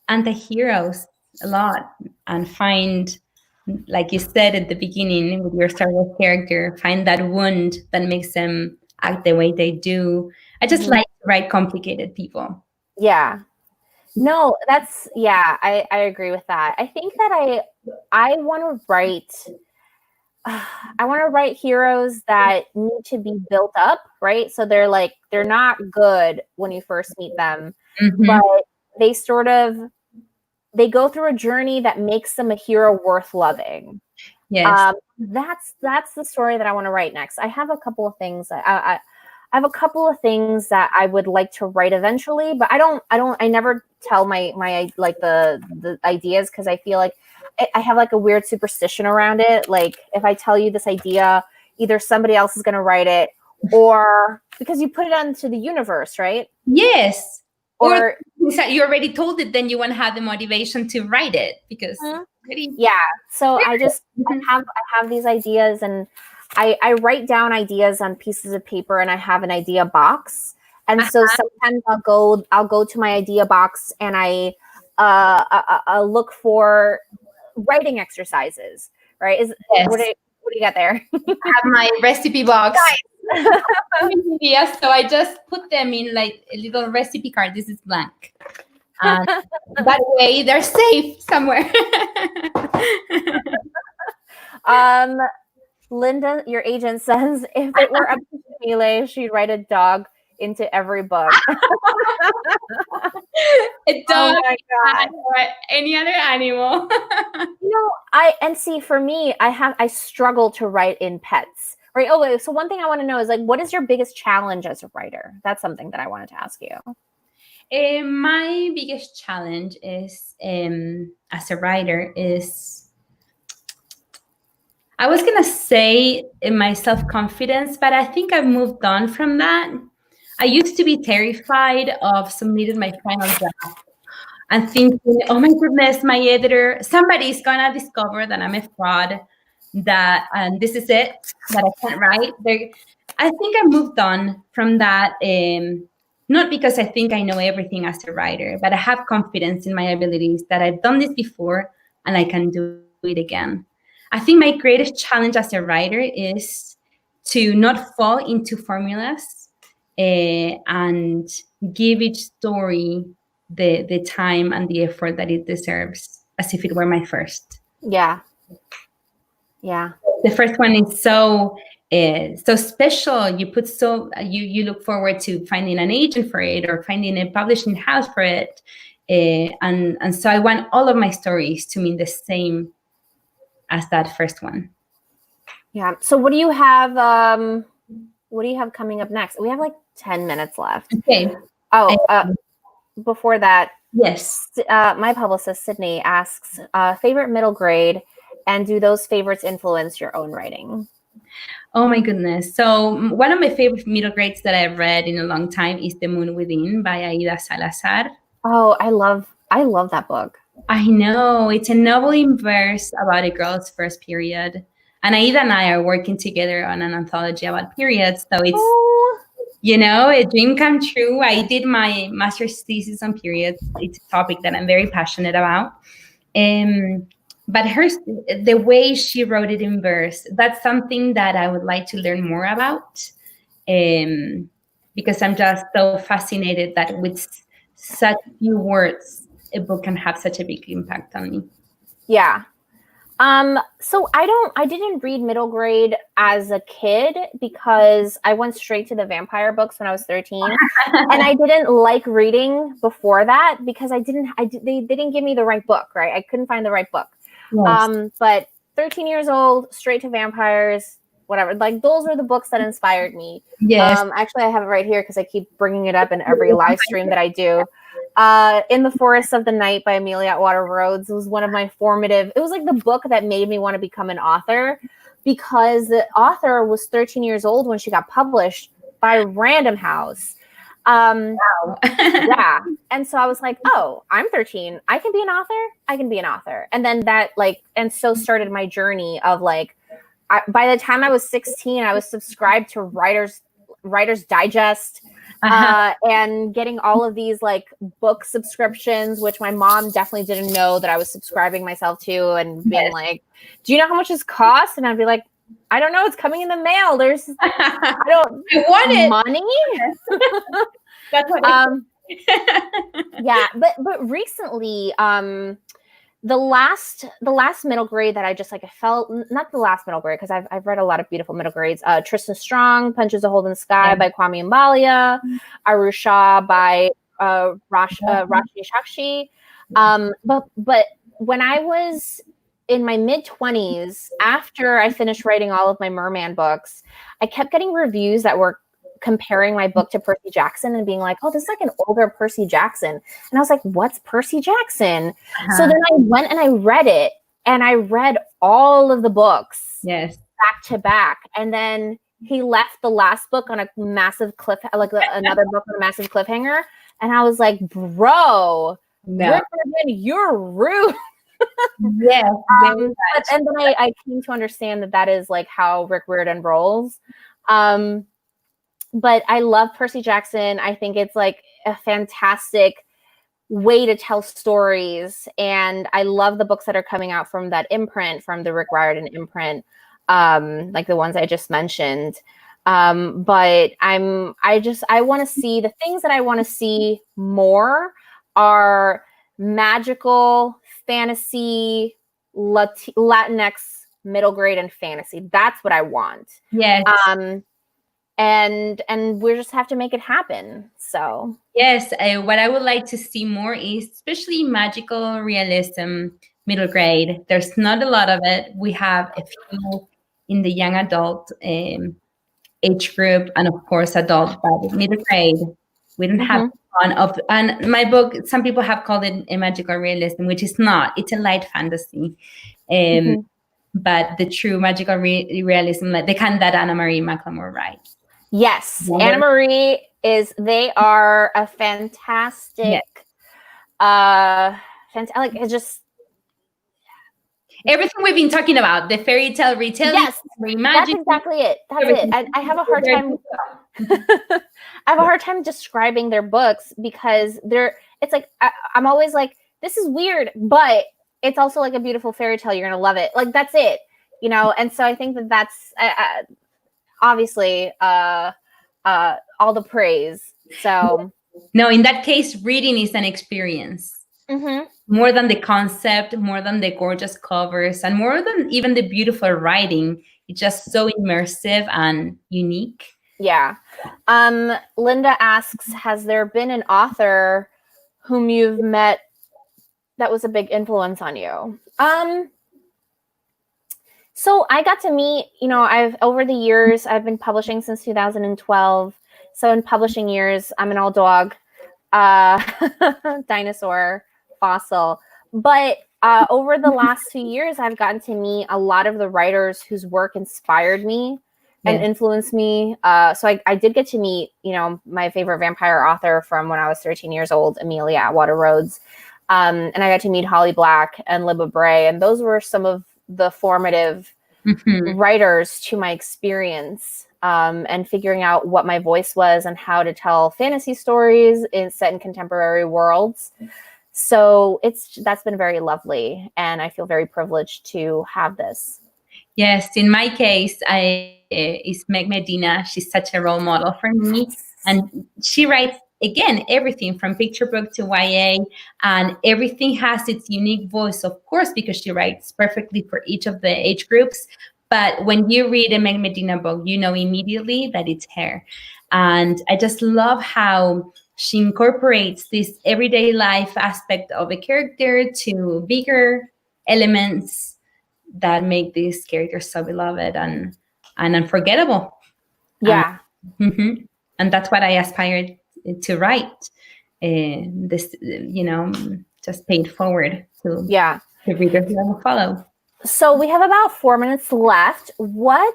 anti-heroes a lot, and find, like you said at the beginning with your Star Wars character, find that wound that makes them act the way they do. I just like to write complicated people. Yeah. No, I agree with that. I think that I want to write heroes that need to be built up, right? So they're not good when you first meet them, but they go through a journey that makes them a hero worth loving. Yes. That's the story that I want to write next. I have a couple of things I have a couple of things that I would like to write eventually, but I never tell my like the ideas, because I feel like I have like a weird superstition around it. Like if I tell you this idea, either somebody else is going to write it, or because you put it onto the universe, right? Yes. Or you already told it, then you want to have the motivation to write it, because So I have these ideas, and I write down ideas on pieces of paper, and I have an idea box. And so sometimes I'll go to my idea box, and I look for writing exercises, right? What do you got there? I have my recipe box. Yes, so I just put them in like a little recipe card. This is blank. And that way they're safe somewhere. Linda, your agent, says if it were up to Yamile, she'd write a dog into every book. A dog, or any other animal. For me, I struggle to write in pets. Right. Oh, so one thing I want to know is, like, what is your biggest challenge as a writer? That's something that I wanted to ask you. My biggest challenge is, as a writer, is, I was gonna say, my self-confidence, but I think I've moved on from that. I used to be terrified of submitting my final draft and thinking, oh my goodness, my editor, somebody's gonna discover that I'm a fraud, and this is it, that I can't write. I think I moved on from that, not because I think I know everything as a writer, but I have confidence in my abilities, that I've done this before and I can do it again. I think my greatest challenge as a writer is to not fall into formulas, and give each story the time and the effort that it deserves, as if it were my first. Yeah. The first one is so so special. You look forward to finding an agent for it or finding a publishing house for it. And so I want all of my stories to mean the same as that first one. Yeah. So what do you have? What do you have coming up next? We have like 10 minutes left. Okay. Before that, yes. My publicist Sydney asks, favorite middle grade, and do those favorites influence your own writing? Oh my goodness. So one of my favorite middle grades that I've read in a long time is The Moon Within by Aida Salazar. Oh, I love that book. I know. It's a novel in verse about a girl's first period. And Aida and I are working together on an anthology about periods. So it's, a dream come true. I did my master's thesis on periods. It's a topic that I'm very passionate about. But the way she wrote it in verse, that's something that I would like to learn more about, because I'm just so fascinated that with such few words, a book can have such a big impact on me. Yeah. So I didn't read middle grade as a kid because I went straight to the vampire books when I was 13. And I didn't like reading before that because they didn't give me the right book, right? I couldn't find the right book. Yes. But 13 years old, straight to vampires, whatever. Like those were the books that inspired me. Yes. Actually, I have it right here because I keep bringing it up in every live stream that I do. In the Forests of the Night by Amelia Atwater Rhodes was one of my formative. It was like the book that made me want to become an author because the author was 13 years old when she got published by Random House. Wow. Yeah. And so I was like, oh, I'm 13. I can be an author. I can be an author. And then and so started my journey of by the time I was 16, I was subscribed to Writer's Digest. And getting all of these book subscriptions, which my mom definitely didn't know that I was subscribing myself to, and being like, do you know how much this costs? And I'd be like, I don't know. It's coming in the mail. I want it. Money. That's what yeah. But recently, the last middle grade that I just I felt, not the last middle grade, because I've read a lot of beautiful middle grades. Tristan Strong, Punches a Hole in the Sky by Kwame Mbalia, Arusha by Rashi Shakshi. But when I was in my mid-20s, after I finished writing all of my merman books, I kept getting reviews that were comparing my book to Percy Jackson and being like, oh, this is like an older Percy Jackson. And I was like, what's Percy Jackson? So then I went and I read it, and I read all of the books back to back. And then he left the last book on a massive another book on a massive cliffhanger. And I was like, bro, Rick Riordan, you're rude. Yes. And then I came to understand that is how Rick Riordan rolls. But I love Percy Jackson. I think it's a fantastic way to tell stories. And I love the books that are coming out from that imprint, from the Rick Riordan imprint, like the ones I just mentioned. But I want to see, the things that I want to see more are magical, fantasy, Latinx, middle grade, and fantasy. That's what I want. Yes. And we just have to make it happen. So yes, what I would like to see more is especially magical realism middle grade. There's not a lot of it. We have a few in the young adult age group, and of course adult, but middle grade we don't have one of. And my book, some people have called it a magical realism, which is not. It's a light fantasy. But the true magical realism, the kind that Anna Marie McLemore writes. Yes, Anna Marie they are a fantastic, it's just everything we've been talking about, the fairy tale retelling. Yes, that's exactly it. That's it. I have a hard time. I have a hard time describing their books because it's I'm always like, this is weird, but it's also like a beautiful fairy tale. You're going to love it. That's it,? And so I think that's obviously all the praise. So no, in that case, reading is an experience. Mm-hmm. More than the concept, more than the gorgeous covers, and more than even the beautiful writing. It's just so immersive and unique. Yeah. Linda asks, has there been an author whom you've met that was a big influence on you? So I got to meet, over the years, I've been publishing since 2012. So in publishing years, I'm an old dog, dinosaur, fossil. But over the last 2 years, I've gotten to meet a lot of the writers whose work inspired me and influenced me. So I did get to meet, my favorite vampire author from when I was 13 years old, Amelia Atwater Rhodes. And I got to meet Holly Black and Libba Bray. And those were some of the formative writers to my experience, and figuring out what my voice was and how to tell fantasy stories set in contemporary worlds. So that's been very lovely, and I feel very privileged to have this. Yes, in my case, it's Meg Medina. She's such a role model for me, and she writes, again, everything from picture book to YA, and everything has its unique voice, of course, because she writes perfectly for each of the age groups. But when you read a Meg Medina book, you know immediately that it's her. And I just love how she incorporates this everyday life aspect of a character to bigger elements that make these characters so beloved and unforgettable. Yeah. And that's what I aspired to write. This, just pay it forward to the readers that will follow. So we have about 4 minutes left. What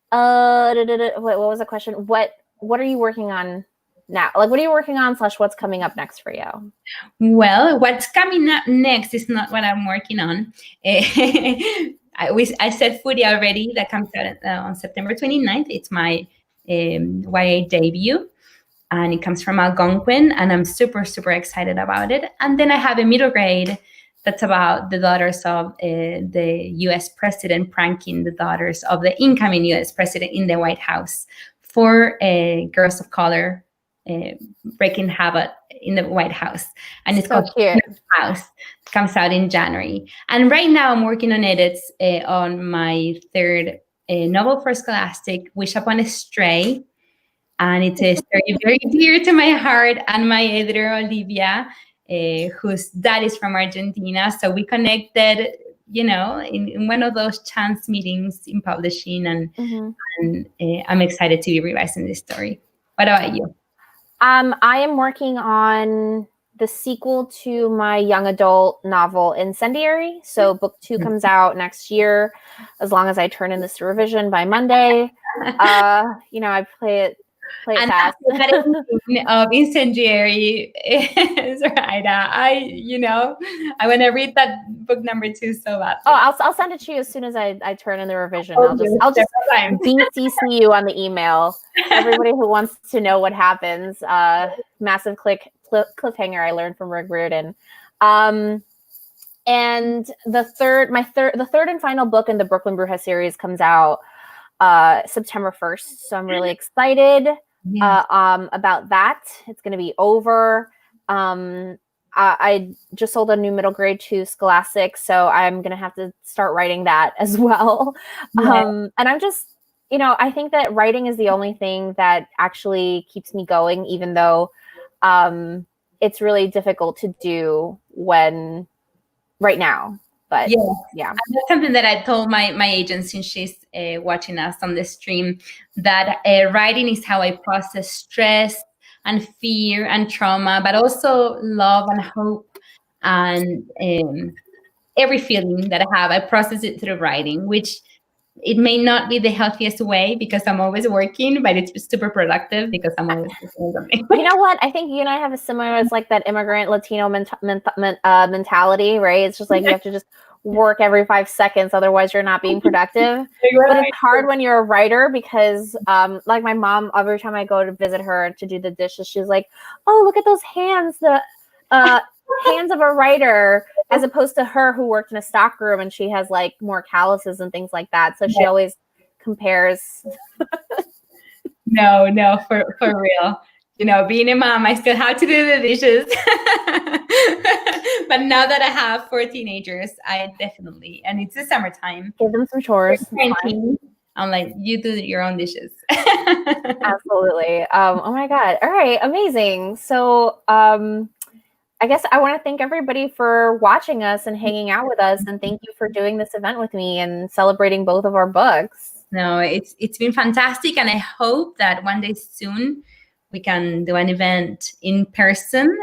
was the question? What are you working on now? Like, what are you working on / what's coming up next for you? Well, what's coming up next is not what I'm working on. I said Furia already. That comes out on September 29th. It's my YA debut. And it comes from Algonquin, and I'm super, super excited about it. And then I have a middle grade that's about the daughters of the U.S. president pranking the daughters of the incoming U.S. president in the White House for girls of color breaking havoc in the White House. And it's called House. It comes out in January. And right now I'm working on edits on my third novel for Scholastic, Wish Upon a Stray. And it is very, very dear to my heart and my editor, Olivia, whose dad is from Argentina. So we connected, in one of those chance meetings in publishing. And I'm excited to be revising this story. What about you? I am working on the sequel to my young adult novel, Incendiary. So book 2 comes out next year, as long as I turn in this revision by Monday. I play it fast. Of Incendiary, Zoraida. I want to read that book number 2 so bad. Oh, I'll send it to you as soon as I turn in the revision. I'll just BCC you on the email. Everybody who wants to know what happens. Massive cliffhanger I learned from Rick Riordan. And the third and final book in the Brooklyn Bruja series comes out September 1st. So I'm really excited about that. It's going to be over. I just sold a new middle grade to Scholastic, so I'm going to have to start writing that as well. And I'm just, I think that writing is the only thing that actually keeps me going, even though it's really difficult to do right now. But yeah. And that's something that I told my agent, since she's watching us on the stream, that writing is how I process stress and fear and trauma, but also love and hope and every feeling that I have. I process it through writing, which it may not be the healthiest way because I'm always working, but it's super productive because I'm always doing something. You know what? I think you and I have a similar, it's like that immigrant Latino mentality, right? It's just like you have to just work every 5 seconds, otherwise you're not being productive. But it's hard when you're a writer because like my mom, every time I go to visit her to do the dishes, she's like, oh, look at those hands, the hands of a writer, as opposed to her who worked in a stockroom and she has like more calluses and things like that. So she always compares. No, for real. being a mom, I still have to do the dishes. But now that I have 4 teenagers, I definitely, and it's the summertime. Give them some chores. I'm like, you do your own dishes. Absolutely. Oh my God. All right. Amazing. So I guess I want to thank everybody for watching us and hanging out with us. And thank you for doing this event with me and celebrating both of our books. No, it's been fantastic. And I hope that one day soon we can do an event in person.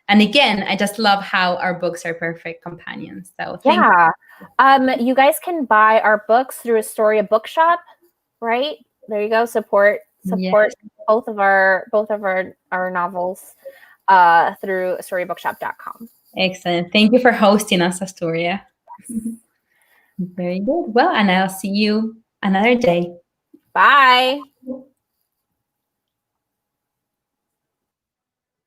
And again, I just love how our books are perfect companions. So thank you. You guys can buy our books through Astoria Bookshop, right? There you go. Support both of our novels through AstoriaBookshop.com. Excellent. Thank you for hosting us, Astoria. Very good. Well, and I'll see you another day. Bye.